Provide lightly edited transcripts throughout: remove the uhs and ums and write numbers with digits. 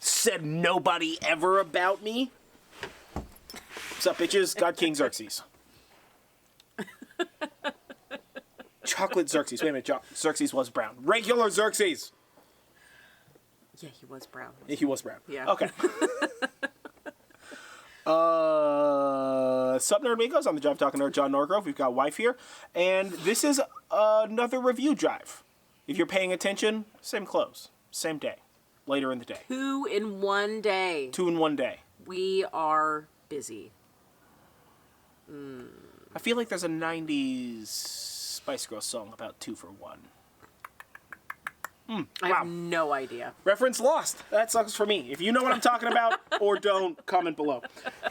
Said nobody ever about me. What's up, bitches? God King Xerxes. Chocolate Xerxes. Wait a minute. Xerxes was brown. Regular Xerxes. Yeah, he was brown. Yeah, he was brown. Yeah. Okay. Sup, Nerdmigos? I'm the Jive Talking Nerd, John Norgrove. We've got Wife here. And this is another review Jive. If you're paying attention, same clothes. Same day. Later in the day. 2 in 1 day. 2 in 1 day. We are busy. I feel like there's a 90s Spice Girls song about 2 for 1. I have no idea. Reference lost. That sucks for me. If you know what I'm talking about or don't, comment below.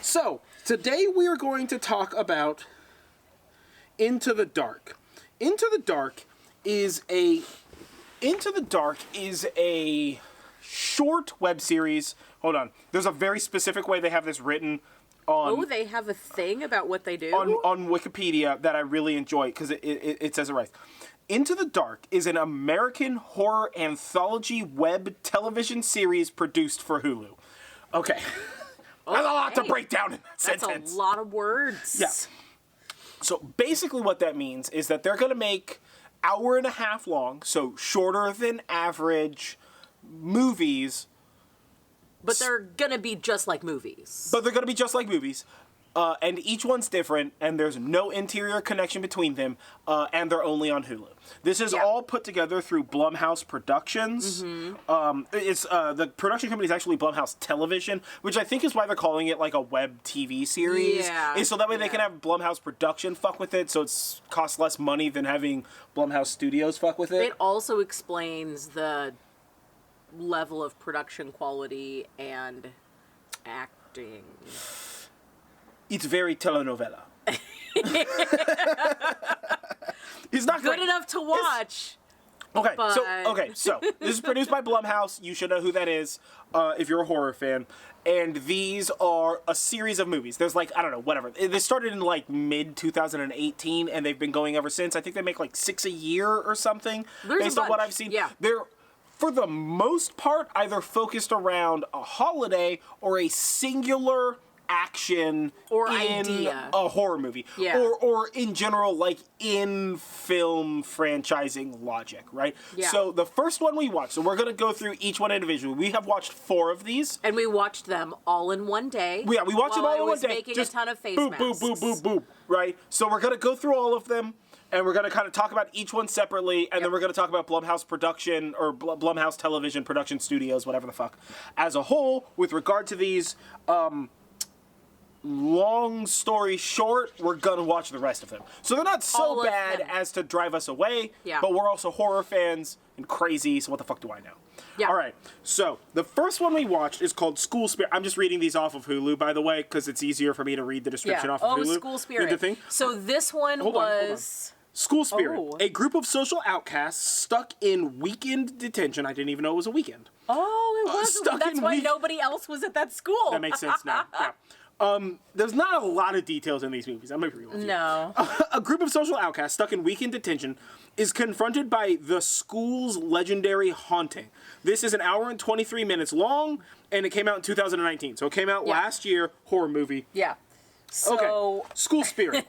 So, today we are going to talk about Into the Dark. Into the Dark is a short web series. Hold on. There's a very specific way they have this written on... Oh, they have a thing about what they do? On Wikipedia that I really enjoy because it says it right. Into the Dark is an American horror anthology web television series produced for Hulu. Okay. That's a lot to break down in that sentence. That's a lot of words. Yeah. So basically what that means is that they're going to make hour and a half long, so shorter than average movies. But they're going to be just like movies. And each one's different, and there's no interior connection between them, and they're only on Hulu. This is all put together through Blumhouse Productions. It's the production company is actually Blumhouse Television, which I think is why they're calling it like a web TV series. Yeah. Is so that way they can have Blumhouse Production fuck with it, so it costs less money than having Blumhouse Studios fuck with it. It also explains the level of production quality and acting. It's very telenovela. It's not good great. enough to watch. Okay, but... so this is produced by Blumhouse. You should know who that is if you're a horror fan. And these are a series of movies. There's like, I don't know, whatever. They started in like mid-2018, and they've been going ever since. I think they make like 6 a year or something, based on what I've seen. Yeah. They're, for the most part, either focused around a holiday or a singular action or in idea. A horror movie. Yeah. Or in general, like in film franchising logic, right? Yeah. So the first one we watched, so we're going to go through each one individually. We have watched 4 of these. And we watched them all in one day. Yeah, we watched them all in one day. Making just a ton of face boop, masks. boop, boop, boop, boop, right? So we're going to go through all of them, and we're going to kind of talk about each one separately, and then we're going to talk about Blumhouse Production, or Blumhouse Television Production Studios, whatever the fuck. As a whole, with regard to these, long story short, we're going to watch the rest of them. So they're not so bad as to drive us away, but we're also horror fans and crazy, so what the fuck do I know? Yeah. All right, so the first one we watched is called School Spirit. I'm just reading these off of Hulu, by the way, because it's easier for me to read the description off of Hulu. School Spirit. So this one Hold on. School Spirit. A group of social outcasts stuck in weekend detention. I didn't even know it was a weekend. Oh, it was. That's why nobody else was at that school. That makes sense now. Yeah. There's not a lot of details in these movies. I'm gonna be real with you. No. A group of social outcasts stuck in weekend detention is confronted by the school's legendary haunting. This is an hour and 23 minutes long, and it came out in 2019. So it came out last year. Horror movie. Yeah. So... Okay. School Spirit.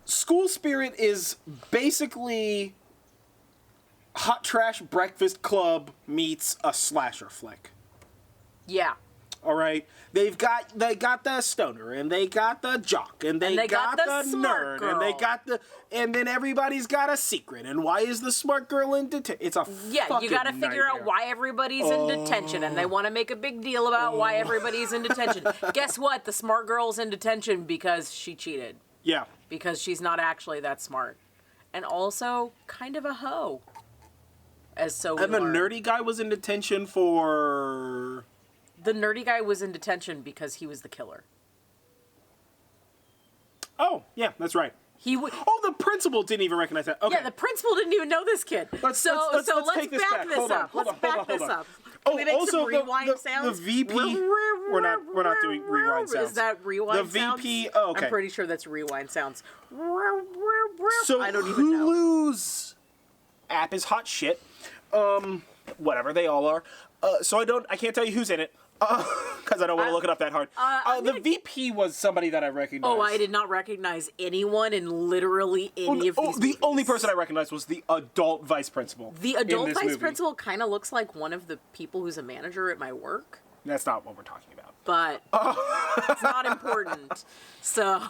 School Spirit is basically Hot Trash Breakfast Club meets a slasher flick. Yeah. All right, they got the stoner, and they got the jock, and they got the nerd, girl. and then everybody's got a secret. And why is the smart girl in detention? It's a fucking you got to figure out why everybody's in detention, and they want to make a big deal about why everybody's in detention. Guess what? The smart girl's in detention because she cheated. Yeah, because she's not actually that smart, and also kind of a hoe. And the nerdy guy was in detention for. The nerdy guy was in detention because he was the killer. Oh, yeah, that's right. The principal didn't even recognize that. Okay. Yeah, the principal didn't even know this kid. Let's back this up. Hold on. Can we make some rewind sounds? The VP. We're not doing rewind sounds. Is that rewind sounds? The VP. Oh, okay. I'm pretty sure that's rewind sounds. So I don't even know. Hulu's app is hot shit. Whatever, they all are. So I can't tell you who's in it. Because I don't want to look it up that hard. The VP was somebody that I recognized. Oh, I did not recognize anyone in literally any of these movies. Only person I recognized was the adult vice principal. The adult vice principal kind of looks like one of the people who's a manager at my work. That's not what we're talking about. But it's not important. So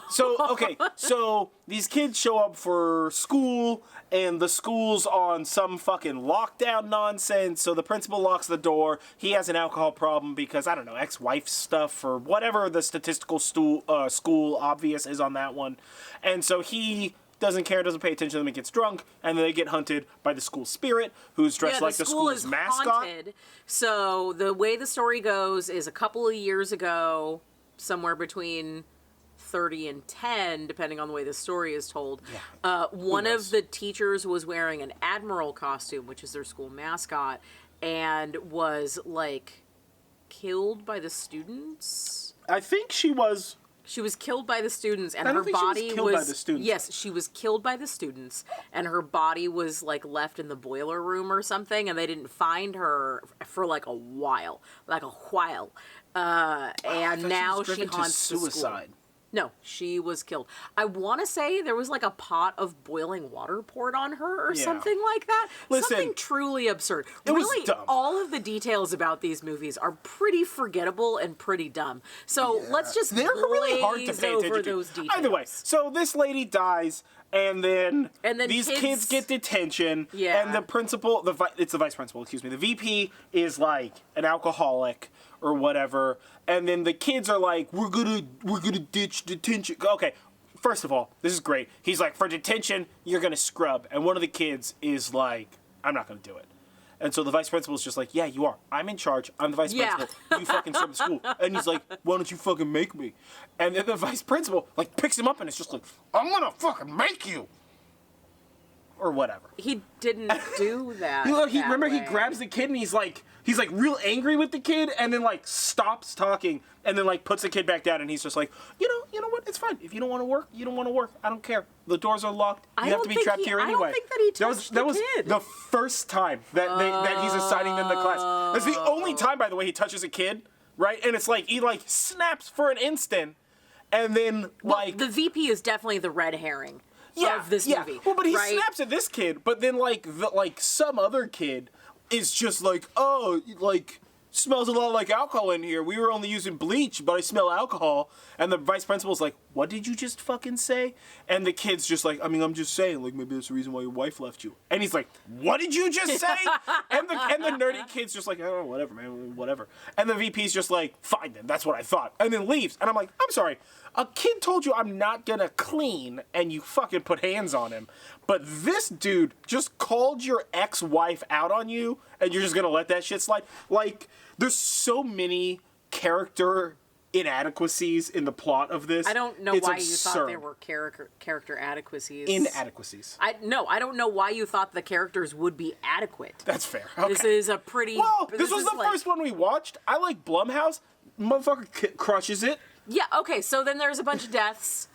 okay. So these kids show up for school, and the school's on some fucking lockdown nonsense. So the principal locks the door. He has an alcohol problem because, I don't know, ex-wife stuff or whatever the statistical school obvious is on that one. And so he doesn't care, doesn't pay attention to them, and gets drunk, and then they get hunted by the school spirit, who's dressed like the school's mascot. Haunted. So the way the story goes is a couple of years ago, somewhere between 30 and 10, depending on the way the story is told, one of the teachers was wearing an admiral costume, which is their school mascot, and was, like, killed by the students. I think she was... She was killed by the students, and her body was by the students. Yes, she was killed by the students, and her body was like left in the boiler room or something, and they didn't find her for like a while, and now she haunts the school. No, she was killed. I want to say there was like a pot of boiling water poured on her or something like that. Listen, something truly absurd. It was really, dumb. all of the details about these movies are pretty forgettable and pretty dumb. So let's just they're really hard to pay attention to. Those details. Either way, so this lady dies, and then these kids get detention, and the principal, it's the vice principal, excuse me, the VP is like an alcoholic or whatever, and then the kids are like, we're gonna ditch detention. Okay, first of all, this is great. He's like, for detention, you're gonna scrub, and one of the kids is like, I'm not gonna do it. And so the vice principal is just like, yeah, you are. I'm in charge. I'm the vice principal. You fucking serve the school. And he's like, why don't you fucking make me? And then the vice principal, like, picks him up and it's just like, I'm gonna fucking make you. Or whatever. He didn't do that. He grabs the kid and he's like real angry with the kid, and then like stops talking, and then like puts the kid back down, and he's just like, you know what? It's fine. If you don't want to work, you don't want to work. I don't care. The doors are locked. You have to be trapped here anyway. I don't think that he touched the kid. That was the first time that he's assigning them to class. That's the only time, by the way, he touches a kid, right? And it's like he like snaps for an instant, and then the VP is definitely the red herring. Of this movie. Well, but he snaps at this kid, but then some other kid is just like, oh, like, smells a lot like alcohol in here. We were only using bleach, but I smell alcohol. And the vice principal's like, what did you just fucking say? And the kid's just like, I mean, I'm just saying, like, maybe that's the reason why your wife left you. And he's like, what did you just say? and the nerdy kid's just like, oh, whatever, man, whatever. And the VP's just like, fine then, that's what I thought. And then leaves. And I'm like, I'm sorry. A kid told you I'm not gonna clean, and you fucking put hands on him. But this dude just called your ex-wife out on you, and you're just gonna let that shit slide? Like, there's so many character inadequacies in the plot of this. I don't know why you thought there were character adequacies. Inadequacies. I don't know why you thought the characters would be adequate. That's fair. Okay. This is a pretty... Well, this was the first one we watched. I like Blumhouse. Motherfucker crushes it. Yeah, okay, so then there's a bunch of deaths,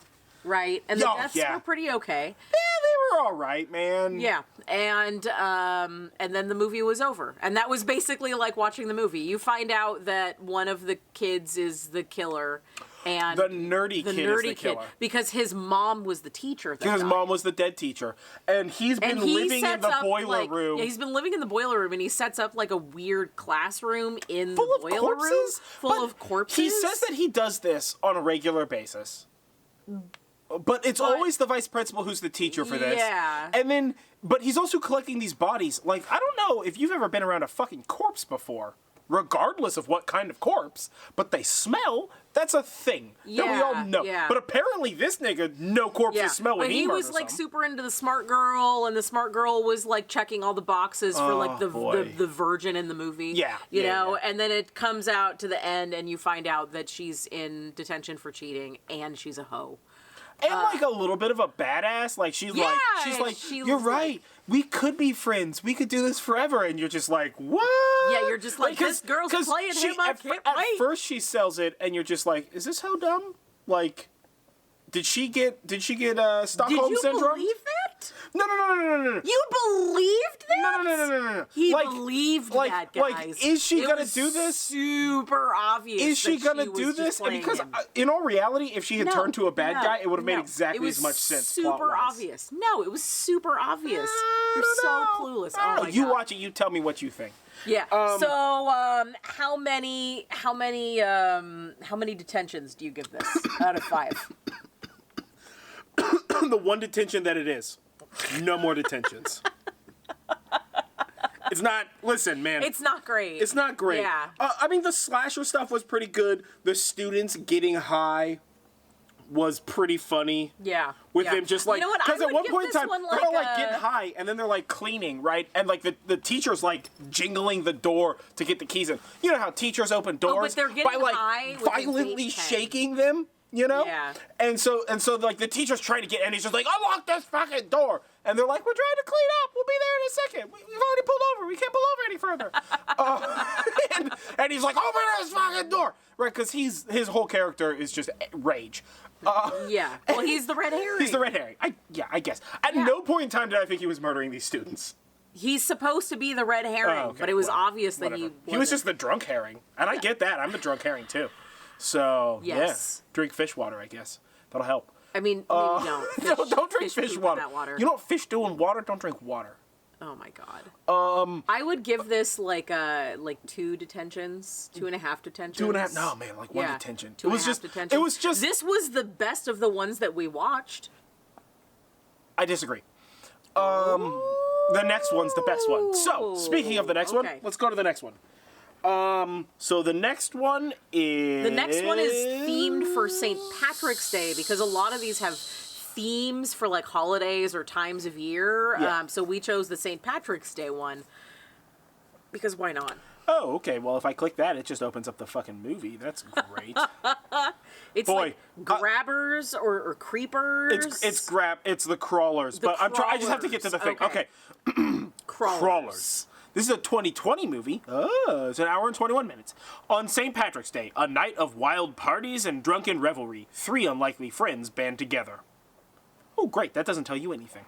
right? And the deaths were pretty okay. Yeah, they were all right, man. Yeah, and then the movie was over. And that was basically like watching the movie. You find out that one of the kids is the killer. And the nerdy kid is the killer. Because his mom was the teacher. His mom was the dead teacher. And he's been living in the boiler room. Yeah, he's been living in the boiler room, and he sets up like a weird classroom in the boiler room. Full of corpses? He says that he does this on a regular basis. But it's always the vice principal who's the teacher for this. Yeah. And then, but he's also collecting these bodies. Like, I don't know if you've ever been around a fucking corpse before. Regardless of what kind of corpse, but they smell. That's a thing that we all know. Yeah. But apparently, this nigga, no corpses smell when he murders was like them. super into the smart girl, and the smart girl was like checking all the boxes for like the virgin in the movie. Yeah, you know. And then it comes out to the end, and you find out that she's in detention for cheating, and she's a hoe. And like a little bit of a badass, like she's like, you're right. We could be friends. We could do this forever. And you're just like, what? Yeah, you're just like, this girl's playing him. I can't wait. At first she sells it, and you're just like, is this hoe dumb? Like, did she get Stockholm syndrome? Did you believe that? No. You believed that? No. He believed that, guys. Like, is she gonna do this? Super obvious. Is she gonna do this? Because in all reality, if she had turned to a bad guy, it would have made exactly as much sense. Super obvious. No, it was super obvious. You're so clueless. Oh my God. You watch it. You tell me what you think. Yeah. How many detentions do you give this out of 5? The one detention that it is. No more detentions. It's not. Listen, man. It's not great. It's not great. Yeah. I mean, the slasher stuff was pretty good. The students getting high was pretty funny. Yeah. With them just like, because at one point in time they're all like getting a... high and then they're like cleaning, right? And like the teacher's like jingling the door to get the keys in. You know how teachers open doors by like high violently shaking them, you know? Yeah. And so like the teacher's trying to get in, he's just like, unlock this fucking door. And they're like, we're trying to clean up. We'll be there in a second. We've already pulled over. We can't pull over any further. And he's like, open this fucking door, right? Because his whole character is just rage. Yeah. Well, he's the red herring. He's the red herring. I guess. At no point in time did I think he was murdering these students. He's supposed to be the red herring, but it was obvious that he was just the drunk herring. And I get that. I'm the drunk herring, too. So, yeah. Drink fish water, I guess. That'll help. I mean, maybe don't. Don't drink fish water. You know what fish do in water? Don't drink water. Oh my God. I would give this like 2 detentions, 2.5 detentions. 2.5? No, man, like 1 detention. 2.5 detentions. It was just. This was the best of the ones that we watched. I disagree. The next one's the best one. So, speaking of the next one, let's go to the next one. So the next one is... The next one is themed for St. Patrick's Day, because a lot of these have themes for, like, holidays or times of year. Yeah. So we chose the St. Patrick's Day one, because why not? Oh, okay. Well, if I click that, it just opens up the fucking movie. That's great. It's like grabbers or creepers. It's the crawlers. But I just have to get to the thing. Okay. Crawlers. This is a 2020 movie. Oh, it's 1 hour and 21 minutes. On St. Patrick's Day, a night of wild parties and drunken revelry, 3 unlikely friends band together. Oh, great. That doesn't tell you anything.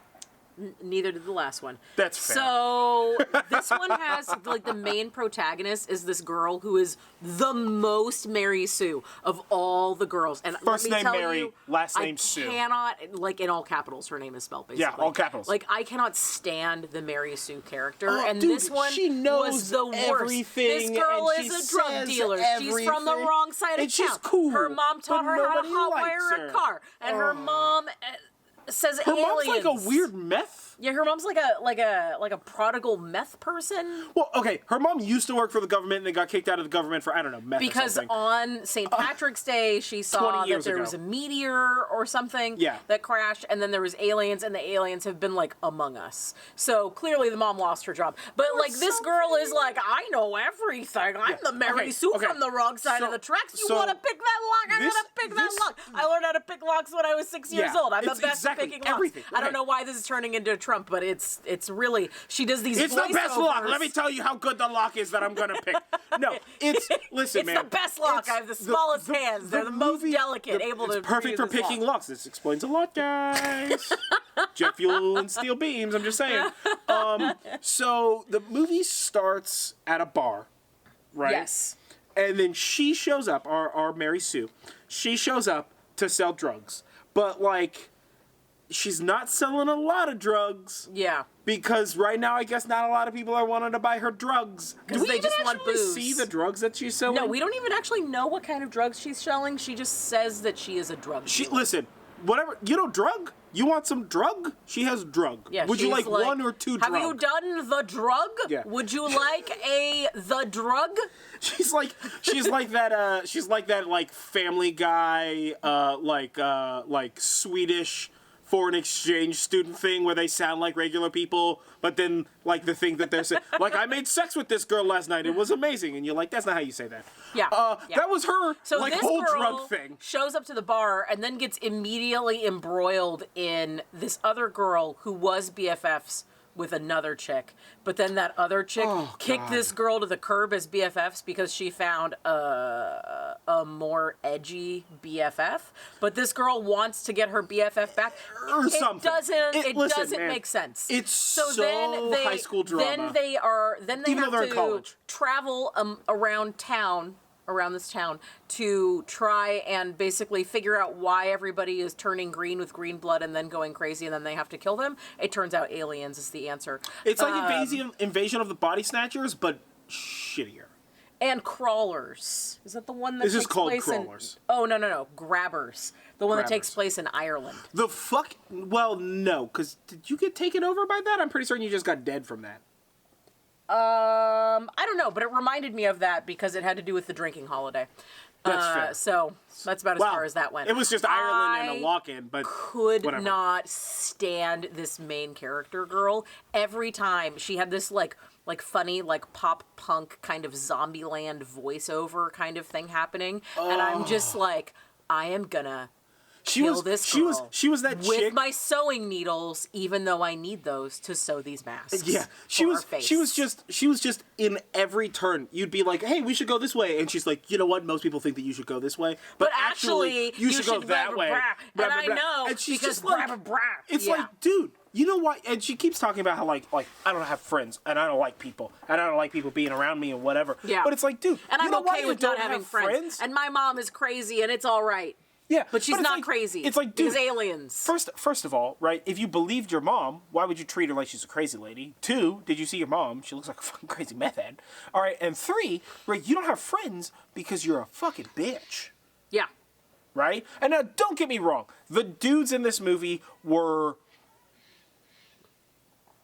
Neither did the last one. That's fair. So this one has, like, the main protagonist is this girl who is the most Mary Sue of all the girls. And first let me name tell Mary, you, last name Sue. I cannot, like, in all capitals, her name is spelled, basically. Yeah, all capitals. Like, I cannot stand the Mary Sue character. Oh, and dude, this one she knows was the worst. Everything, this girl and is a drug dealer. She's from the wrong side of town. And she's cool. Her mom taught her how to hotwire a car. And her mom says aliens. Her mom's like a weird meth. Yeah, her mom's like a prodigal meth person. Well, okay, her mom used to work for the government and then got kicked out of the government for, I don't know, meth or something. Because on St. Patrick's Day, she saw that there was a meteor or something that crashed, and then there was aliens, and the aliens have been, like, among us. So, clearly the mom lost her job. But, like, this girl is like, I know everything. I'm the Mary Sue from the wrong side of the tracks. You want to pick that lock? I'm going to pick that lock. I learned how to pick locks when I was 6 years old. I'm the best at picking locks. I don't know why this is turning into a Trump, but it's really, she does these It's the best lock. Let me tell you how good the lock is that I'm going to pick. No, listen, man. It's the best lock. I have the smallest hands. They're the most delicate, able to. It's perfect for picking locks. This explains a lot, guys. Jet fuel and steel beams. I'm just saying. So the movie starts at a bar, right? Yes. And then she shows up, our Mary Sue. She shows up to sell drugs, but like, she's not selling a lot of drugs. Yeah. Because right now, I guess not a lot of people are wanting to buy her drugs. Because they just want booze. See the drugs that she's selling? No, we don't even actually know what kind of drugs she's selling. She just says that she is a drug dealer. Listen, whatever, drug? You want some drug? She has drug. Yeah, would you like 1 or 2 drugs? Have you done the drug? Yeah. Would you like the drug? She's like that like Family Guy like Swedish foreign exchange student thing where they sound like regular people, but then like the thing that they're saying, like, I made sex with this girl last night, it was amazing, and you're like, that's not how you say that. Yeah. That was her like whole drug thing. Shows up to the bar and then gets immediately embroiled in this other girl who was BFFs with another chick, but then that other chick kicked this girl to the curb as BFFs because she found a more edgy BFF. But this girl wants to get her BFF back. Or something. It doesn't make sense. It's so high school drama. Then they Even have though they're in to college. travel around this town to try and basically figure out why everybody is turning green with green blood and then going crazy, and then they have to kill them. It turns out aliens is the answer. It's like Invasion of the Body Snatchers, but shittier. And Crawlers. Is that the one that This takes is called place Crawlers. No. Grabbers. The one that takes place in Ireland. The fuck? Well, no, because did you get taken over by that? I'm pretty certain you just got dead from that. I don't know, but it reminded me of that because it had to do with the drinking holiday. That's fair. So that's about as far as that went. It was just Ireland and a walk-in, but could whatever. not stand this main character girl. Every time she had this like funny like pop punk kind of Zombieland voiceover kind of thing happening, and I'm just like, I am gonna kill this girl. She was that with chick my sewing needles, even though I need those to sew these masks. Yeah, she was just in every turn. You'd be like, "Hey, we should go this way," and she's like, "You know what? Most people think that you should go this way, but actually, you should go that way." And I know and she's because just like, it's like, dude, you know what? And she keeps talking about how like I don't have friends and I don't like people and I don't like people being around me and whatever. Yeah, but it's like, dude, and I'm okay with not having friends. And my mom is crazy, and it's all right. Yeah, but she's not like, crazy. It's like, dude, because aliens. First of all, right? If you believed your mom, why would you treat her like she's a crazy lady? 2, did you see your mom? She looks like a fucking crazy meth head. All right, and 3, right? You don't have friends because you're a fucking bitch. Yeah. Right? And now, don't get me wrong. The dudes in this movie were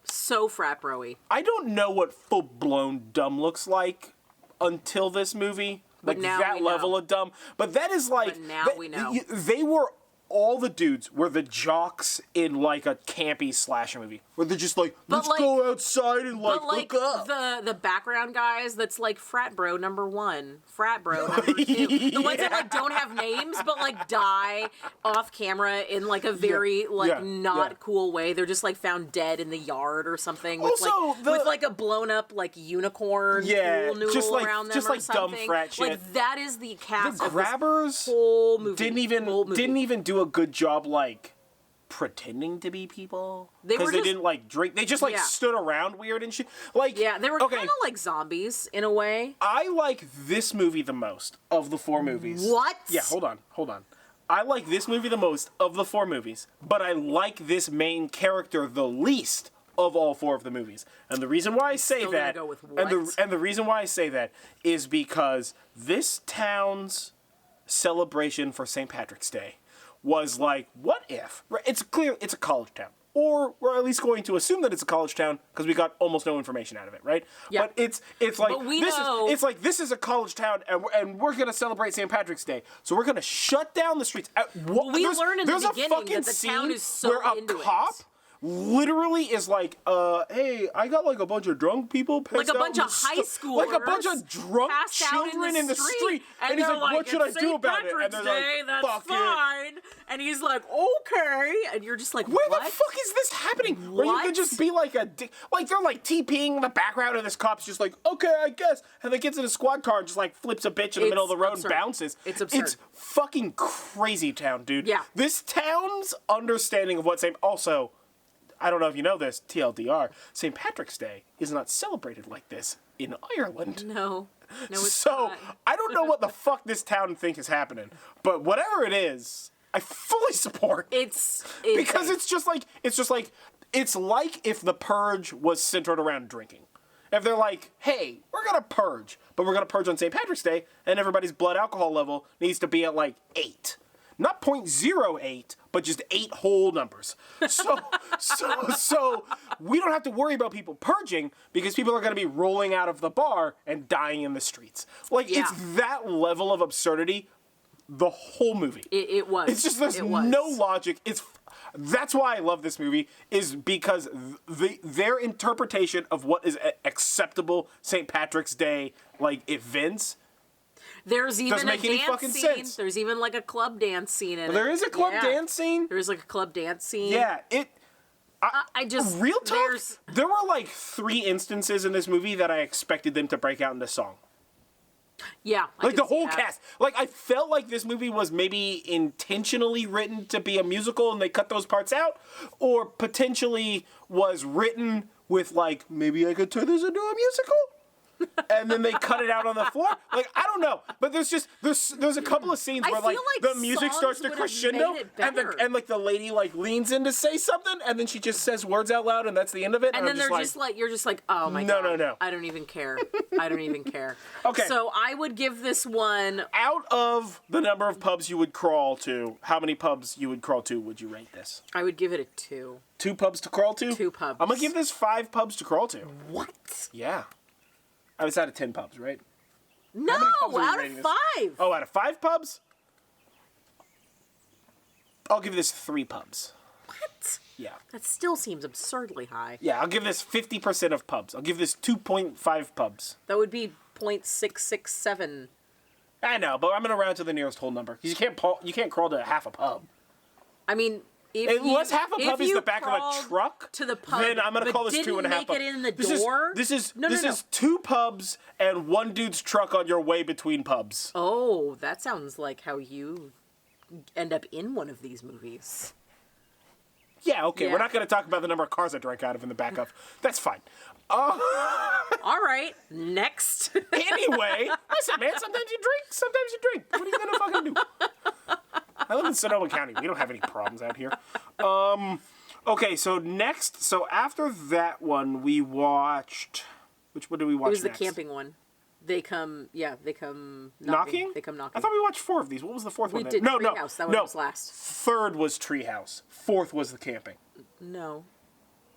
so frat bro-y. I don't know what full-blown dumb looks like until this movie. Like that level of dumb. But that is like... But now we know. They were... All the dudes were the jocks in like a campy slasher movie. Where they're just like, let's go outside and like hook up. The background guys that's like frat bro number 1. Frat bro number 2. The ones that like don't have names but like die off camera in like a very cool way. They're just like found dead in the yard or something with with like a blown up like unicorn pool noodle just like, around them just or like something. Dumb frat shit. Like that is the cast the Grabbers of this whole movie. Didn't even do a good job like pretending to be people because they didn't like drink. They just like stood around weird and shit. Like they were kind of like zombies in a way. I like this movie the most of the 4 movies. What? Yeah, hold on. I like this movie the most of the 4 movies, but I like this main character the least of all 4 of the movies. And the reason why I say that, and the reason why I say that is because this town's celebration for St. Patrick's Day was like, what if? It's clear it's a college town. Or we're at least going to assume that it's a college town because we got almost no information out of it, right? Yeah. But it's like this is a college town and we're gonna celebrate St. Patrick's Day, so we're gonna shut down the streets. We learn in the beginning that the town is so into it. Literally is like, hey, I got like a bunch of drunk people like a bunch of high schoolers, like a bunch of drunk children in the street, and he's like, what should I do about it? And they're like, fuck it. And he's like, okay, and you're just like, where the fuck is this happening? Where you could just be like like they're like TPing in the background, and this cop's just like, okay, I guess, and then gets in a squad car and just like flips a bitch in the middle of the road and bounces. It's absurd. It's fucking crazy town, dude. Yeah. This town's understanding of what also. I don't know if you know this, TLDR, St. Patrick's Day is not celebrated like this in Ireland. No, it's so, not. I don't know what the fuck this town thinks is happening, but whatever it is, I fully support. Because it's like if The Purge was centered around drinking. If they're like, hey, we're gonna purge, but we're gonna purge on St. Patrick's Day, and everybody's blood alcohol level needs to be at like 8. Not 0.08, but just 8 whole numbers. So we don't have to worry about people purging because people are going to be rolling out of the bar and dying in the streets. Like, it's that level of absurdity the whole movie. It was. It's just there's no logic. That's why I love this movie, is because their interpretation of what is acceptable St. Patrick's Day like events. There's even doesn't make any fucking sense. There's even like a club dance scene in it. There is a club dance scene? There's like a club dance scene. Yeah, I just Real talk, there were like 3 instances in this movie that I expected them to break out into song. Yeah, like the whole cast. Like I felt like this movie was maybe intentionally written to be a musical and they cut those parts out, or potentially was written with like, maybe I could turn this into a musical. And then they cut it out on the floor. Like, I don't know, but there's a couple of scenes where like the music starts to crescendo, and like the lady like leans in to say something, and then she just says words out loud, and that's the end of it. And then they're just like, you're just like, oh my god, no, I don't even care. I don't even care. Okay, so I would give this one, out of the number of pubs you would crawl to, how many pubs you would crawl to would you rate this? I would give it a 2. 2 pubs to crawl to? 2 pubs. I'm gonna give this 5 pubs to crawl to. What? Yeah. I was out of 10 pubs, right? No, out of 5. Oh, out of 5 pubs? I'll give this 3 pubs. What? Yeah. That still seems absurdly high. Yeah, I'll give this 50% of pubs. I'll give this 2.5 pubs. That would be 0.667. I know, but I'm gonna round to the nearest whole number because you can't crawl to half a pub. I mean, unless half a pub is the back of a truck, to the pub, then I'm gonna call this 2.5 pubs. Make it in the door. This is 2 pubs and 1 dude's truck on your way between pubs. Oh, that sounds like how you end up in one of these movies. Yeah, okay. Yeah. We're not gonna talk about the number of cars I drank out of in the back of. That's fine. All right, next. Anyway, listen, man. Sometimes you drink, sometimes you drink. What are you gonna fucking do? I live in Sonoma County. We don't have any problems out here. Okay, so after that one, we watched. Which one did we watch? It was next? The camping one. They come knocking. They come knocking. I thought we watched 4 of these. What was the 4th one? We did Treehouse. That one was last. 3rd was Treehouse. 4th was the camping. No,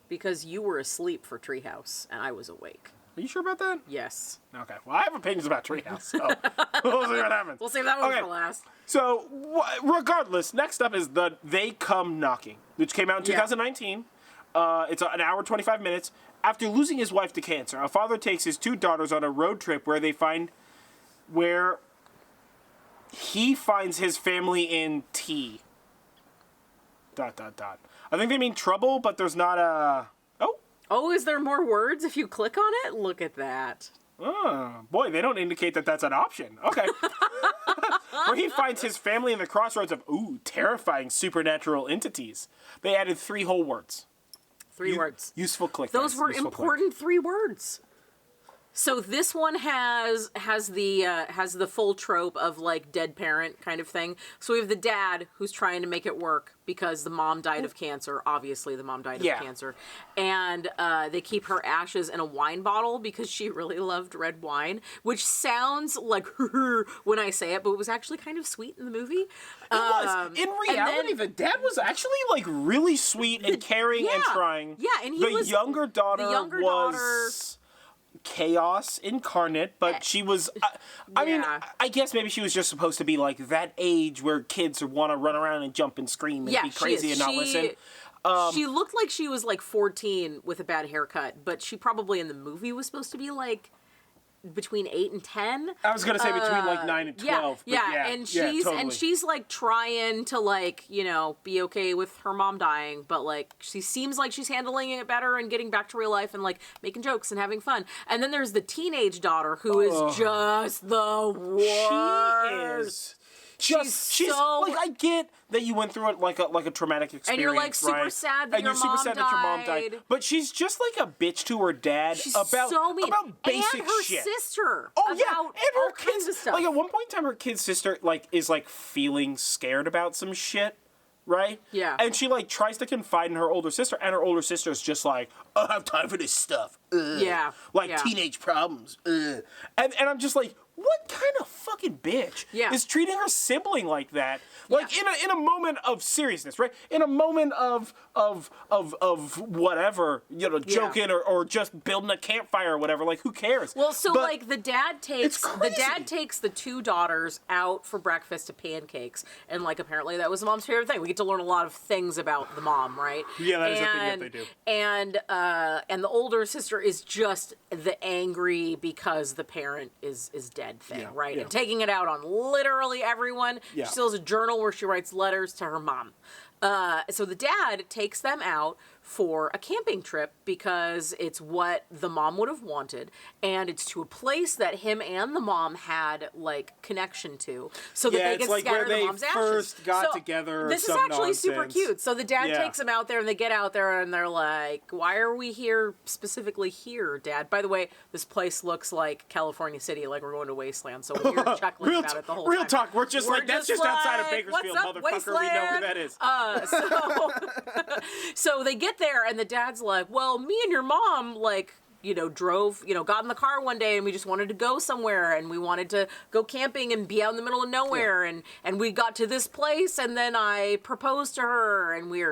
because you were asleep for Treehouse and I was awake. Are you sure about that? Yes. Okay. Well, I have opinions about Treehouse, so we'll see what happens. We'll save that one for last. So, regardless, next up is the They Come Knocking, which came out in 2019. It's an hour, 25 minutes. After losing his wife to cancer, a father takes his 2 daughters on a road trip where he finds his family in T. ... I think they mean trouble, but there's not a... Oh, is there more words if you click on it? Look at that. Oh, boy, they don't indicate that that's an option. Okay. Where he finds his family in the crossroads of, terrifying supernatural entities. They added 3 whole words. 3 words. Useful click. Those were important 3 words. So this one has the full trope of like dead parent kind of thing. So we have the dad who's trying to make it work because the mom died of cancer. Obviously, the mom died of cancer, and they keep her ashes in a wine bottle because she really loved red wine, which sounds like when I say it, but it was actually kind of sweet in the movie. It was. In reality, the dad was actually like really sweet and caring and trying. Yeah, and the younger daughter was chaos incarnate, but she was I mean, I guess maybe she was just supposed to be like that age where kids want to run around and jump and scream and be crazy and not listen. She looked like she was like 14 with a bad haircut, but she probably in the movie was supposed to be like between 8 and 10. I was gonna say between like 9 and 12. And she's like trying to like, you know, be okay with her mom dying, but like she seems like she's handling it better and getting back to real life and like making jokes and having fun. And then there's the teenage daughter who is just the worst. She's so, like, I get that you went through it like a traumatic experience, and you're like super sad that your mom died. But she's just like a bitch to her dad about basic and her shit. Sister. Oh yeah, and her all kinds of stuff. Like at one point in time, her kid's sister like is like feeling scared about some shit. Right? Yeah. And she like tries to confide in her older sister, and her older sister's just like, I don't have time for this stuff. Ugh. Yeah. Like teenage problems. Ugh. And I'm just like, what kind of fucking bitch is treating her sibling like that? Like in a moment of seriousness, right? In a moment of whatever, you know, joking or just building a campfire or whatever. Like, who cares? Well, so like the dad takes the 2 daughters out for breakfast to pancakes, and like apparently that was the mom's favorite thing. We get to learn a lot of things about the mom, right? Yeah, that is a thing that they do. And the older sister is just the angry because the parent is dead thing, right? Yeah. And taking it out on literally everyone. Yeah. She still has a journal where she writes letters to her mom. So the dad takes them out for a camping trip because it's what the mom would have wanted, and it's to a place that him and the mom had like connection to, so that they can like scatter where the mom's they ashes. first got together. This is some actually super nonsense. cute. So the dad takes them out there, and they get out there, and they're like, "Why are we here specifically here, Dad? By the way, this place looks like California City, like we're going to Wasteland." So we were chuckling about it the whole time. Real talk. We're just like, that's just outside of Bakersfield, "What's up, motherfucker. Wasteland?" We know where that is. So they get there, and the dad's like, well, me and your mom, like, drove, got in the car one day, and we just wanted to go somewhere, and we wanted to go camping and be out in the middle of nowhere, and we got to this place, and then I proposed to her, and we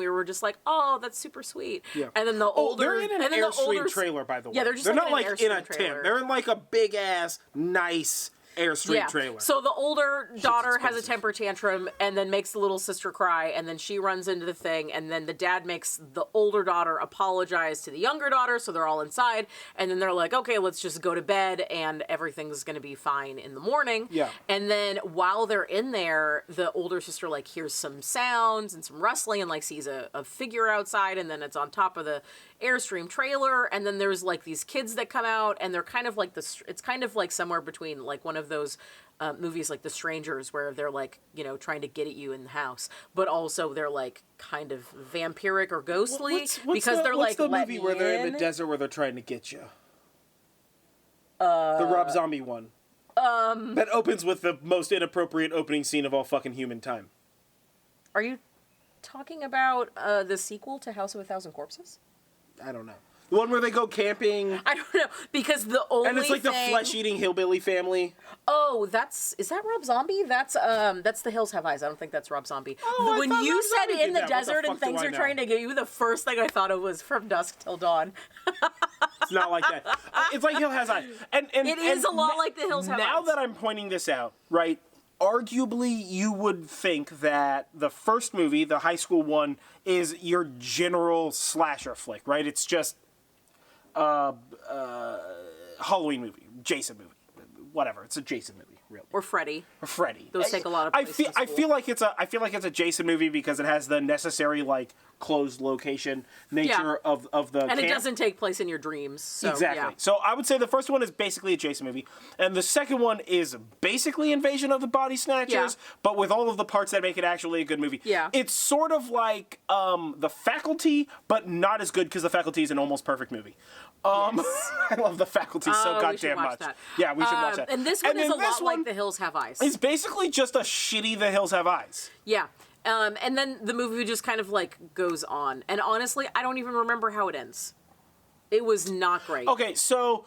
were just like, oh, that's super sweet. Yeah. And then the older... they're in an Airstream trailer, by the way. Yeah, they're just they're like not like in a Airstream tent. They're in like a big-ass, nice... Airstream trailer. So the older daughter has a temper tantrum and then makes the little sister cry, and then she runs into the thing, and then the dad makes the older daughter apologize to the younger daughter, so they're all inside, and then they're like, okay, let's just go to bed and everything's gonna be fine in the morning. Yeah. And then while they're in there, the older sister like hears some sounds and some rustling and like sees a figure outside, and then it's on top of the Airstream trailer, and then there's like these kids that come out, and they're kind of like it's kind of like somewhere between like one of those movies like The Strangers, where they're like, trying to get at you in the house, but also they're like kind of vampiric or ghostly because they're like the movie where they're in the desert where they're trying to get you? The Rob Zombie one. That opens with the most inappropriate opening scene of all fucking human time. Are you talking about the sequel to House of a Thousand Corpses? I don't know. The one where they go camping. I don't know, because the only and it's like the flesh-eating hillbilly family. Oh, is that Rob Zombie? That's The Hills Have Eyes. I don't think that's Rob Zombie. Oh, when you said in the desert and things are know? trying to get you, the first thing I thought of was From Dusk Till Dawn. It's not like that. It's like Hills Has Eyes. And it is a lot like The Hills Have Eyes. Now that I'm pointing this out, right, arguably you would think that the first movie, the high school one, is your general slasher flick, right? It's just Halloween movie, Jason movie, whatever. It's a Jason movie, really. Or Freddy. Those take a lot of place I feel like it's a Jason movie because it has the necessary like closed location nature of the and camp. it doesn't take place in your dreams. So, exactly. Yeah. So I would say the first one is basically a Jason movie, and the second one is basically Invasion of the Body Snatchers, but with all of the parts that make it actually a good movie. Yeah. It's sort of like The Faculty, but not as good because The Faculty is an almost perfect movie. I love The Faculty so goddamn much. That. Yeah, we should watch that. And this one is a lot like The Hills Have Eyes. It's basically just a shitty The Hills Have Eyes. Yeah. And then the movie just kind of like goes on. And honestly, I don't even remember how it ends. It was not great. Okay, so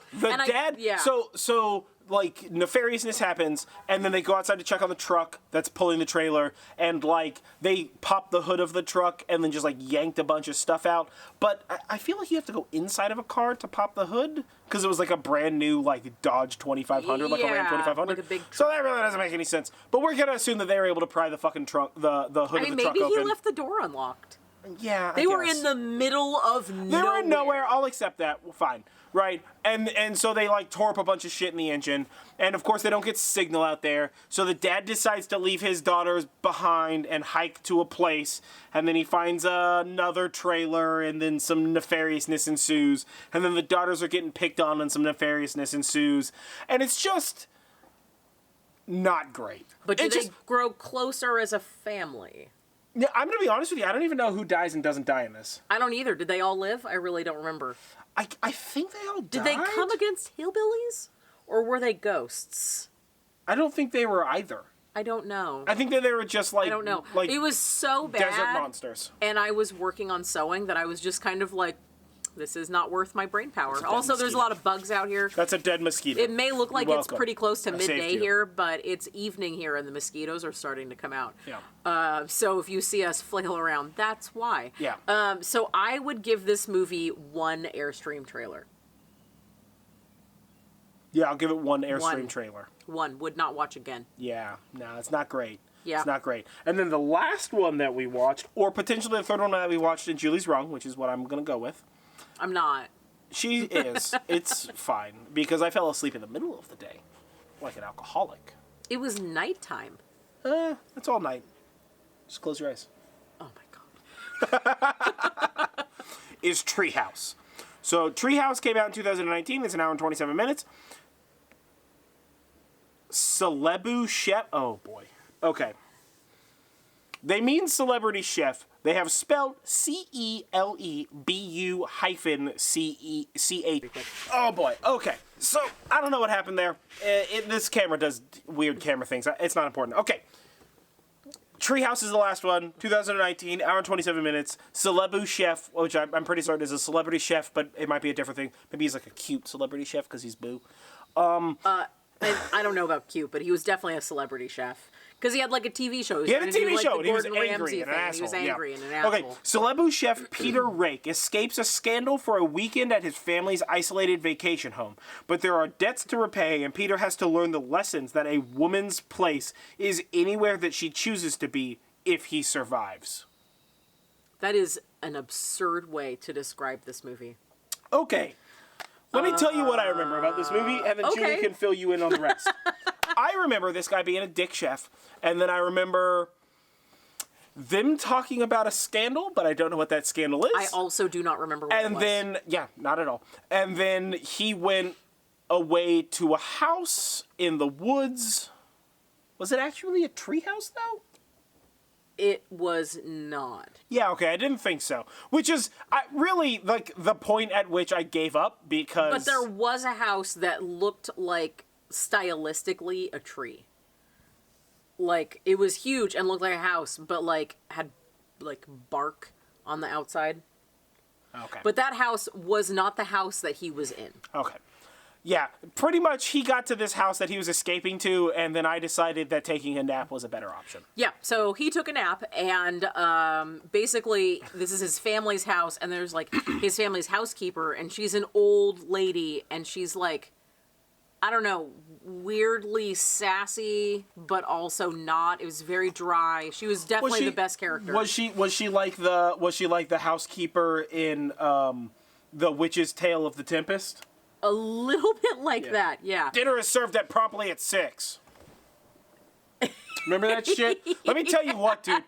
so like nefariousness happens, and then they go outside to check on the truck that's pulling the trailer, and like they pop the hood of the truck and then just like yanked a bunch of stuff out. But I feel like you have to go inside of a car to pop the hood because it was like a brand new like Dodge 2500, like a Ram 2500. Like a big truck. So that really doesn't make any sense. But we're gonna assume that they were able to pry the fucking trunk, the hood of the truck open. Maybe he left the door unlocked. Yeah, they were in the middle of nowhere. They were in nowhere. I'll accept that. Well, fine. Right. And so they like tore up a bunch of shit in the engine. And of course they don't get signal out there. So the dad decides to leave his daughters behind and hike to a place. And then he finds another trailer, and then some nefariousness ensues. And then the daughters are getting picked on and some nefariousness ensues. And it's just not great. But do they grow closer as a family? Yeah, I'm going to be honest with you. I don't even know who dies and doesn't die in this. I don't either. Did they all live? I really don't remember. I think they all died. Did they come against hillbillies? Or were they ghosts? I don't think they were either. I don't know. I think that they were just like... I don't know. Like it was so bad. Desert monsters. And I was working on sewing that I was just kind of like, this is not worth my brain power. Also, there's a lot of bugs out here. That's a dead mosquito. It may look like it's pretty close to midday you. here, but it's evening here and the mosquitoes are starting to come out. Yeah. So if you see us flail around, that's why. Yeah. So I would give this movie one Airstream trailer. Yeah, I'll give it one Airstream trailer. One. Would not watch again. Yeah. No, it's not great. Yeah. It's not great. And then the last one that we watched, or potentially the third one that we watched, and Julie's wrong, which is what I'm going to go with. I'm not. She is. It's fine. Because I fell asleep in the middle of the day. Like an alcoholic. It was nighttime. It's all night. Just close your eyes. Oh, is Treehouse. So Treehouse came out in 2019. It's an hour and 27 minutes. Celebu Chef. Oh, boy. Okay. They mean celebrity chef. They have spelled CELEBU hyphen CECH. Oh, boy. Okay. So, I don't know what happened there. This camera does weird camera things. It's not important. Okay. Treehouse is the last one. 2019, hour and 27 minutes. Celebu Chef, which I'm pretty certain is a celebrity chef, but it might be a different thing. Maybe he's like a cute celebrity chef because he's Boo. I don't know about cute, but he was definitely a celebrity chef. Because he had like a TV show. He had a TV show, and he was angry and an asshole. He was angry and an asshole. Okay, Celebu chef Peter Rake escapes a scandal for a weekend at his family's isolated vacation home. But there are debts to repay, and Peter has to learn the lessons that a woman's place is anywhere that she chooses to be if he survives. That is an absurd way to describe this movie. Okay. Let me tell you what I remember about this movie, and then Julie can fill you in on the rest. I remember this guy being a dick chef, and then I remember them talking about a scandal, but I don't know what that scandal is. I also do not remember what it was. And then, yeah, not at all. And then he went away to a house in the woods. Was it actually a treehouse, though? It was not. Yeah, okay, I didn't think so. Which is really like the point at which I gave up because... But there was a house that looked like, stylistically, a tree. Like, it was huge and looked like a house, but like, had like bark on the outside. Okay. But that house was not the house that he was in. Okay. Yeah, pretty much he got to this house that he was escaping to, and then I decided that taking a nap was a better option. Yeah, so he took a nap, and basically this is his family's house, and there's like his family's housekeeper, and she's an old lady, and she's like, I don't know, weirdly sassy, but also not. It was very dry. She was definitely the best character. Was she like the housekeeper in The Witch's Tale of the Tempest? A little bit like that, yeah. Dinner is served at promptly at 6. Remember that shit? Let me tell you what, dude.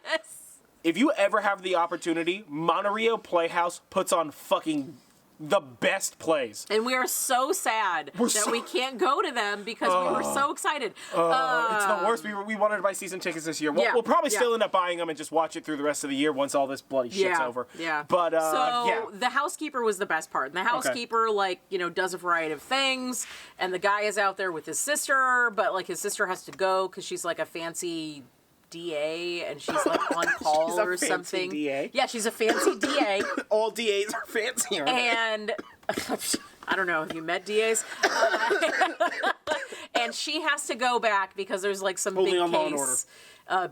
If you ever have the opportunity, Monterey Playhouse puts on fucking the best plays. And we are so sad that we can't go to them because we were so excited. It's the worst. We wanted to buy season tickets this year. We'll probably still end up buying them and just watch it through the rest of the year once all this bloody shit's over. Yeah. But, the housekeeper was the best part. And the housekeeper, does a variety of things. And the guy is out there with his sister, but, his sister has to go because she's, a fancy DA, and she's on call or something. DA. Yeah, she's a fancy DA. All DAs are fancy, aren't they? And I don't know, have you met DAs? And she has to go back because there's some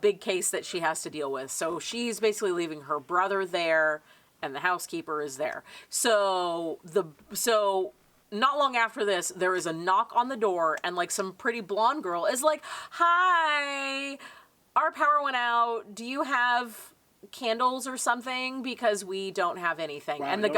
big case that she has to deal with. So she's basically leaving her brother there, and the housekeeper is there. So not long after this, there is a knock on the door, and some pretty blonde girl is like, "Hi, our power went out. Do you have candles or something? Because we don't have anything." Wow, and the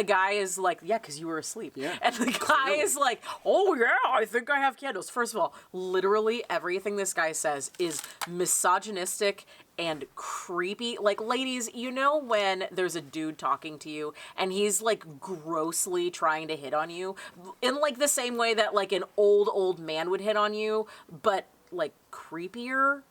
guy is like, "Yeah, because you were asleep." Yeah. And the guy is like, "Oh yeah, I think I have candles." First of all, literally everything this guy says is misogynistic and creepy. Ladies, you know when there's a dude talking to you and he's grossly trying to hit on you in the same way that an old man would hit on you, but creepier,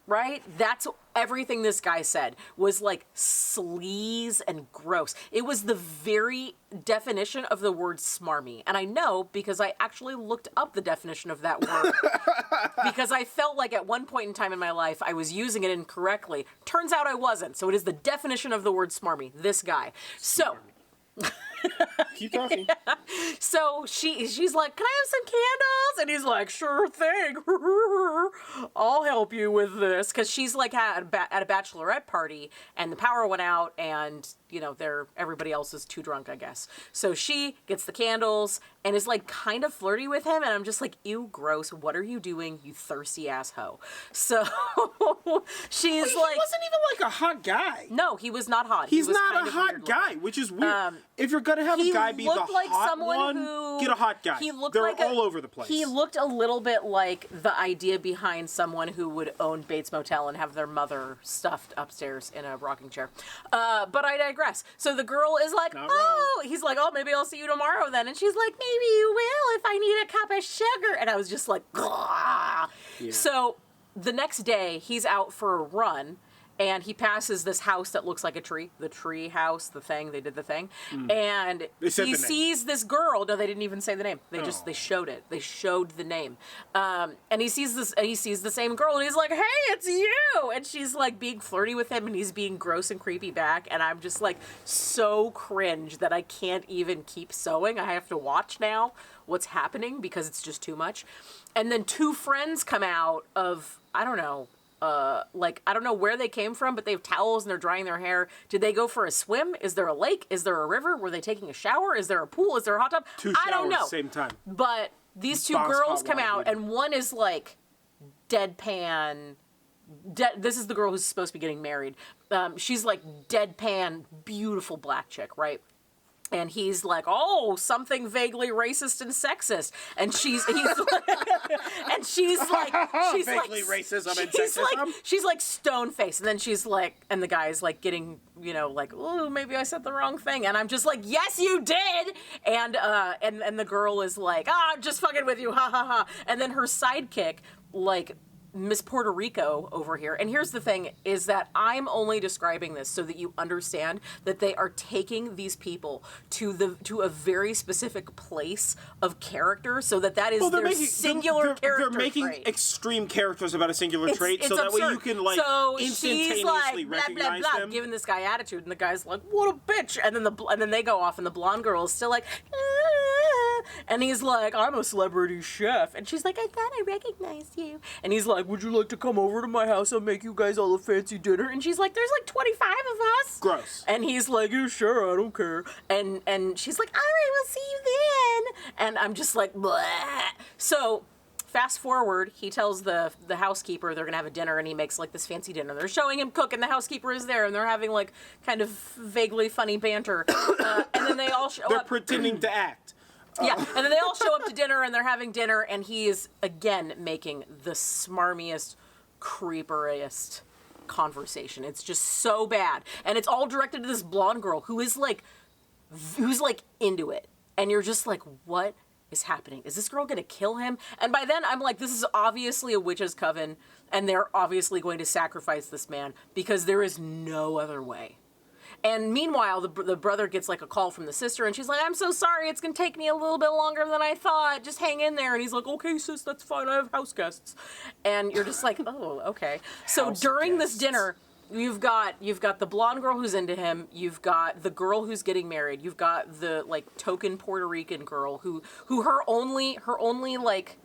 right? That's everything this guy said was sleaze and gross. It was the very definition of the word smarmy. And I know because I actually looked up the definition of that word because I felt like at one point in time in my life I was using it incorrectly. Turns out I wasn't. So it is the definition of the word smarmy. This guy. So keep talking. So she's like, "Can I have some candles?" And he's like, "Sure thing. I'll help you with this." Because she's at a bachelorette party and the power went out and everybody else is too drunk, I guess. So she gets the candles and is like kind of flirty with him, and I'm just like, ew, gross, what are you doing, you thirsty ass hoe? So she's he like, wasn't even like a hot guy. no, he was not hot. He's he was not kind a of hot guy, looking. which is weird. If you're gonna have a guy be the like hot someone one, who, get a hot guy. They're like all over the place. He looked a little bit like the idea behind someone who would own Bates Motel and have their mother stuffed upstairs in a rocking chair. But I digress. So the girl is like, he's like, oh, maybe I'll see you tomorrow then. And she's like, maybe you will if I need a cup of sugar. And I was just like, yeah. So the next day, he's out for a run. And he passes this house that looks like a tree, the Treehouse, the thing. They did the thing, and he sees this girl. No, they didn't even say the name. They showed it. They showed the name, and he sees this. And he sees the same girl, and he's like, "Hey, it's you!" And she's like being flirty with him, and he's being gross and creepy back. And I'm just like so cringe that I can't even keep sewing. I have to watch now what's happening because it's just too much. And then two friends come out of I don't know where they came from, but they have towels and they're drying their hair. Did they go for a swim? Is there a lake? Is there a river? Were they taking a shower? Is there a pool? Is there a hot tub? I don't know. Same time. But these two girls come out, and one is like deadpan. This is the girl who's supposed to be getting married. She's like deadpan, beautiful black chick, right? And he's like, oh, something vaguely racist and sexist. And she's like, vaguely racism and sexism. She's like stone faced. And then she's like, and the guy's like getting, like, oh, maybe I said the wrong thing. And I'm just like, yes, you did. And the girl is like, I'm just fucking with you, ha ha ha. And then her sidekick, like, Miss Puerto Rico over here. And here's the thing is that I'm only describing this so that you understand that they are taking these people to a very specific place of character so that is their singular character They're making trait. Extreme characters about a singular trait it's so that absurd. way you can like instantaneously like, recognize blah, blah, blah, them. giving this guy attitude, and the guy's like, what a bitch. And then they go off, and the blonde girl is still like, and he's like, I'm a celebrity chef. And she's like, I thought I recognized you. And he's like, would you like to come over to my house and make you guys all a fancy dinner? And she's like, there's like 25 of us. Gross. And he's like, yeah, sure, I don't care. And she's like, all right, we'll see you then. And I'm just like, bleh. So fast forward, he tells the housekeeper they're going to have a dinner, and he makes like this fancy dinner. They're showing him cook, and the housekeeper is there, and they're having like kind of vaguely funny banter. And then they all show They're up. pretending to act. Yeah, and then they all show up to dinner, and they're having dinner, and he is, again, making the smarmiest, creeperiest conversation. It's just so bad. And it's all directed to this blonde girl who's like into it. And you're just like, what is happening? Is this girl going to kill him? And by then, I'm like, this is obviously a witch's coven, and they're obviously going to sacrifice this man, because there is no other way. And meanwhile, the brother gets like a call from the sister, and she's like, I'm so sorry, it's going to take me a little bit longer than I thought. Just hang in there. And he's like, okay, sis, that's fine. I have house guests. And you're just like, oh, okay. So during this dinner, you've got the blonde girl who's into him. You've got the girl who's getting married. You've got the like token Puerto Rican girl who her only like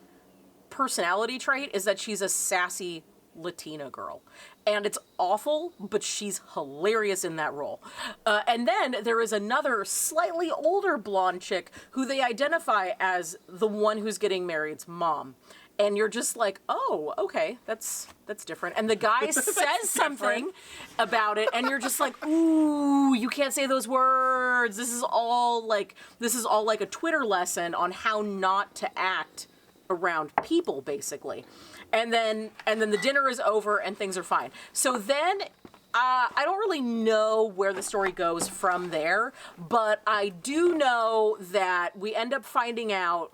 personality trait is that she's a sassy Latina girl. And it's awful, but she's hilarious in that role. And then there is another slightly older blonde chick who they identify as the one who's getting married's mom. And you're just like, oh, okay, that's different. And the guy says something about it, and you're just like, ooh, you can't say those words. This is all like a Twitter lesson on how not to act around people, basically. And then the dinner is over and things are fine. So then I don't really know where the story goes from there, but I do know that we end up finding out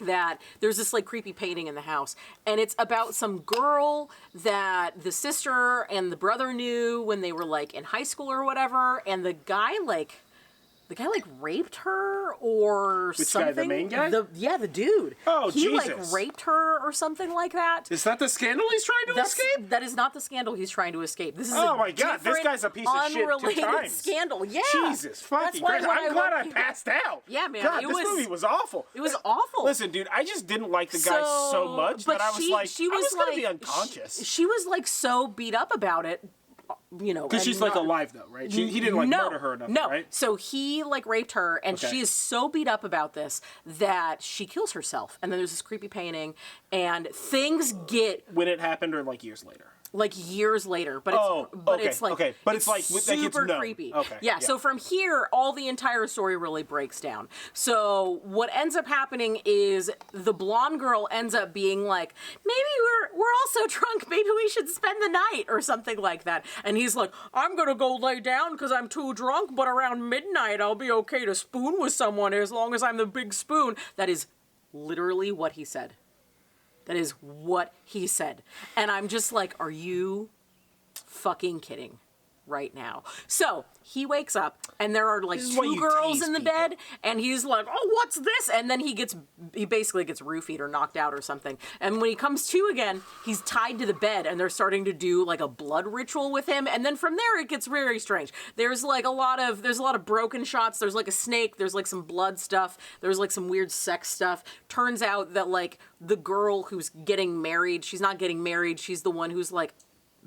that there's this like creepy painting in the house, and it's about some girl that the sister and the brother knew when they were like in high school or whatever, and the guy raped her or Which something. Guy, the main guy? The dude. Oh, he Jesus. like raped her or something like that. Is that the scandal he's trying to escape? That is not the scandal he's trying to escape. This is oh my God, this guy's a piece of shit 2 unrelated times. Scandal. Yeah. Jesus fucking Christ. I'm glad I passed out. Yeah, man. God, this movie was awful. It was awful. Listen, dude, I just didn't like the guy so much that I was like, I was going to be unconscious. She was like so beat up about it. Because she's like alive though, right? He didn't like murder her or nothing, right? So he like raped her, and Okay. she is so beat up about this that she kills herself. And then there's this creepy painting, and things get When it happened, or like years later. like years later, but it's like super known. creepy. Okay, yeah. So from here, all the entire story really breaks down. So what ends up happening is the blonde girl ends up being like, maybe we're all so drunk, maybe we should spend the night or something like that. And he's like, I'm gonna go lay down because I'm too drunk, but around midnight I'll be okay to spoon with someone as long as I'm the big spoon. That is literally what he said. That is what he said. And I'm just like, are you fucking kidding right now? So he wakes up and there are like two girls in the bed and he's like, oh, what's this? And then he basically gets roofied or knocked out or something. And when he comes to again, he's tied to the bed and they're starting to do like a blood ritual with him. And then from there, it gets very strange. There's like a lot of broken shots. There's like a snake. There's like some blood stuff. There's like some weird sex stuff. Turns out that like the girl who's getting married, she's not getting married. She's the one who's like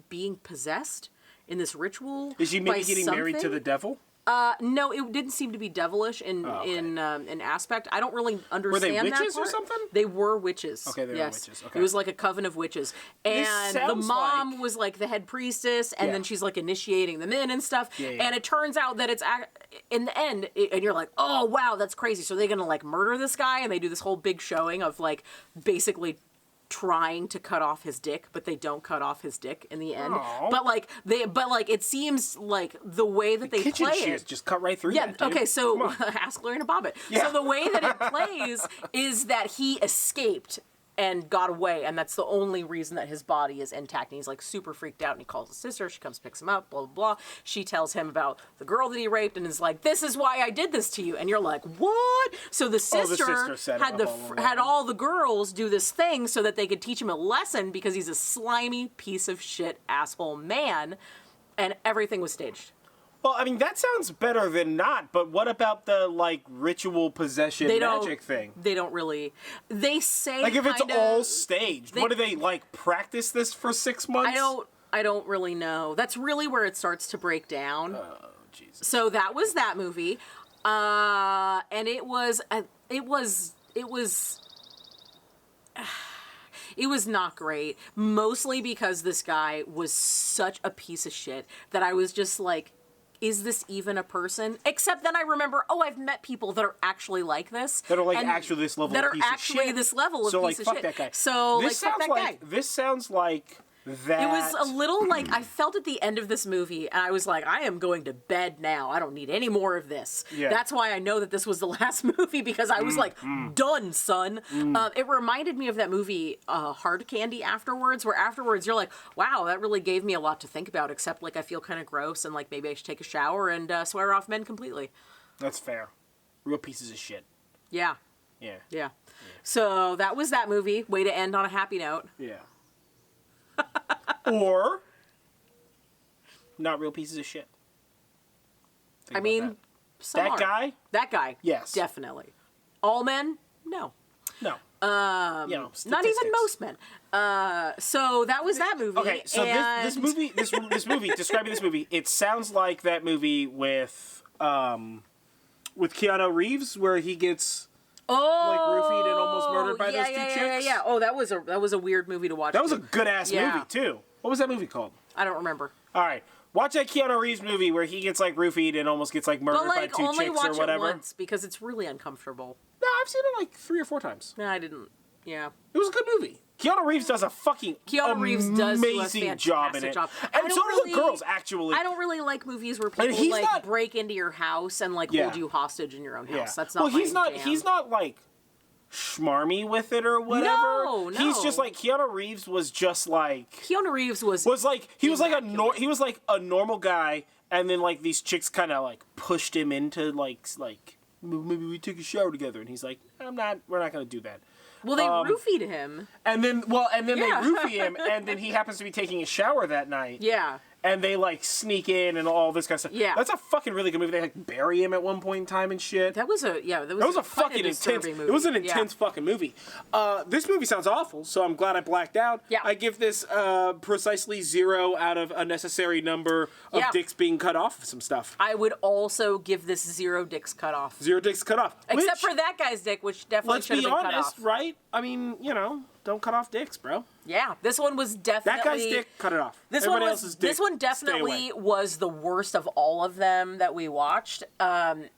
being possessed in this ritual. Is she maybe getting married to the devil? No, it didn't seem to be devilish in aspect. I don't really understand that. Were they witches part. or something? They were witches. Okay, they were witches. Okay. It was like a coven of witches. And the mom was like the head priestess, and then she's like initiating them in and stuff. Yeah. And it turns out that it's in the end, and you're like, oh wow, that's crazy. So they're gonna like murder this guy, and they do this whole big showing of like basically trying to cut off his dick, but they don't cut off his dick in the end. Aww. But like it seems like the way that they play it just cut right through. Yeah. That, dude. Okay. So ask Lorena Bobbitt. Yeah. So the way that it plays is that he escaped and got away, and that's the only reason that his body is intact. And he's like super freaked out, and he calls his sister. She comes, picks him up, blah blah blah. She tells him about the girl that he raped, and is like, "This is why I did this to you." And you're like, "What?" So the sister had all the girls do this thing so that they could teach him a lesson because he's a slimy piece of shit asshole man, and everything was staged. Well, I mean, that sounds better than not, but what about the, like, ritual possession magic thing? They don't really... They say like, if it's all staged, what do they, like, practice this for 6 months? I don't really know. That's really where it starts to break down. Oh, Jesus. So that was that movie. And it was not great, mostly because this guy was such a piece of shit that I was just like, is this even a person? Except then I remember, I've met people that are actually like this. That are like actually this level of piece of shit. That are actually this level of piece of shit. So like, fuck that guy. So like, fuck that guy. This sounds like that. It was a little like, I felt at the end of this movie, and I was like, I am going to bed now. I don't need any more of this. Yeah. That's why I know that this was the last movie, because I was like, done, son. It reminded me of that movie, Hard Candy, afterwards, where afterwards you're like, wow, that really gave me a lot to think about, except like I feel kind of gross, and like maybe I should take a shower and swear off men completely. That's fair. Real pieces of shit. Yeah. Yeah. Yeah. So that was that movie. Way to end on a happy note. Yeah. Or not real pieces of shit. I mean, that guy? That guy. Yes. Definitely. All men? No. No. Not even most men. So that was that movie. Okay, so this movie, describing this movie, it sounds like that movie with Keanu Reeves, where he gets like roofied and almost murdered by those two chicks. Yeah. Oh, that was a weird movie to watch. That was a good ass movie too. What was that movie called? I don't remember. All right. Watch that Keanu Reeves movie where he gets like roofied and almost gets like murdered by two chicks or whatever. But like only watch it once, because it's really uncomfortable. No, I've seen it like 3 or 4 times. No, I didn't. Yeah. It was a good movie. Keanu Reeves does a fucking amazing job in it. And so do the girls, actually. I don't really like movies where people like break into your house and like hold you hostage in your own house. Yeah. That's not my jam. He's not like schmarmy with it or whatever. No. He's just like, Keanu Reeves was just like... Keanu Reeves was like a normal guy, and then like these chicks kind of like pushed him into like maybe we take a shower together, and he's like, we're not going to do that. Well, they roofied him. And then they roofie him, and then he happens to be taking a shower that night. Yeah. and they like sneak in and all this kind of stuff. Yeah. That's a fucking really good movie. They like bury him at one point in time and shit. That was a fucking intense movie. It was an intense fucking movie. This movie sounds awful, so I'm glad I blacked out. Yeah. I give this precisely 0 out of a necessary number of dicks being cut off of some stuff. I would also give this 0 dicks cut off. 0 dicks cut off. Except for that guy's dick, which definitely should have been cut off. Let's be honest, right? I mean, you know, don't cut off dicks, bro. Yeah, this one was definitely... That guy's dick, cut it off. This one definitely was the worst of all of them that we watched,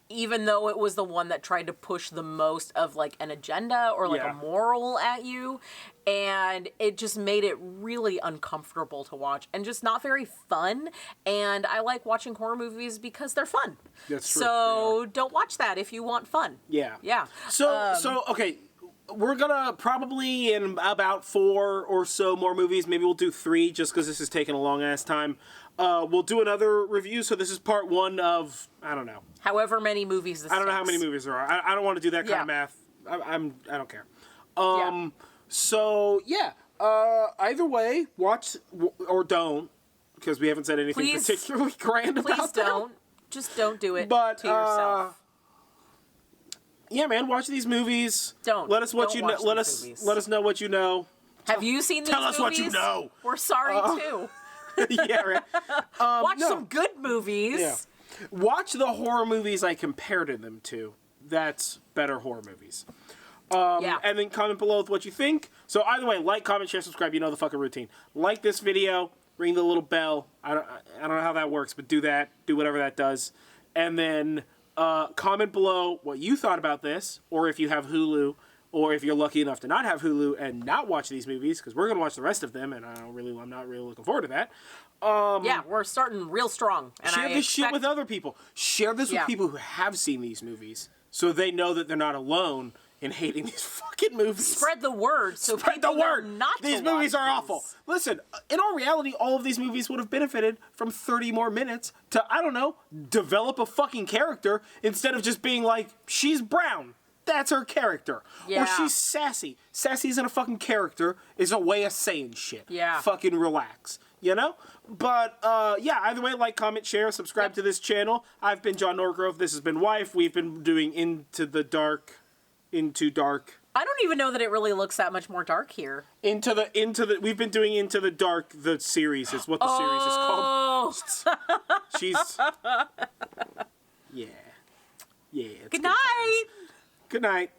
even though it was the one that tried to push the most of, like, an agenda or, like, a moral at you, and it just made it really uncomfortable to watch and just not very fun, and I like watching horror movies because they're fun. That's true. So don't watch that if you want fun. Yeah. Yeah. So okay... We're gonna probably in about 4 or so more movies. Maybe we'll do 3 just because this is taking a long ass time. We'll do another review. So this is part 1 of I don't know. However many movies. I don't know how many movies there are. I don't want to do that kind of math. I don't care. So yeah. Either way, watch or don't because we haven't said anything particularly grand about that. Please don't. Just don't do it to yourself. Yeah, man, watch these movies. Don't. Let us what you know. Let us know what you know. Have you seen these movies? Tell us what you know. We're sorry too. Yeah, right. Watch some good movies. Yeah. Watch the horror movies I compared them to. That's better horror movies. And then comment below with what you think. So either way, like, comment, share, subscribe. You know the fucking routine. Like this video. Ring the little bell. I don't know how that works, but do that. Do whatever that does. And then comment below what you thought about this, or if you have Hulu, or if you're lucky enough to not have Hulu and not watch these movies, because we're gonna watch the rest of them, and I'm not really looking forward to that. We're starting real strong. And share this shit with other people. Share this with people who have seen these movies, so they know that they're not alone in hating these fucking movies. Spread the word. So Spread the word. Not these movies are awful. Listen, in all reality, all of these movies would have benefited from 30 more minutes to, I don't know, develop a fucking character instead of just being like, she's brown. That's her character. Yeah. Or she's sassy. Sassy isn't a fucking character. It's a way of saying shit. Yeah. Fucking relax. You know? But, either way, like, comment, share, subscribe to this channel. I've been John Norgrove. This has been Wife. We've been doing Into Dark. I don't even know that it really looks that much more dark here. We've been doing Into the Dark, the series is what the series is called. She's Yeah. Good night. Good night.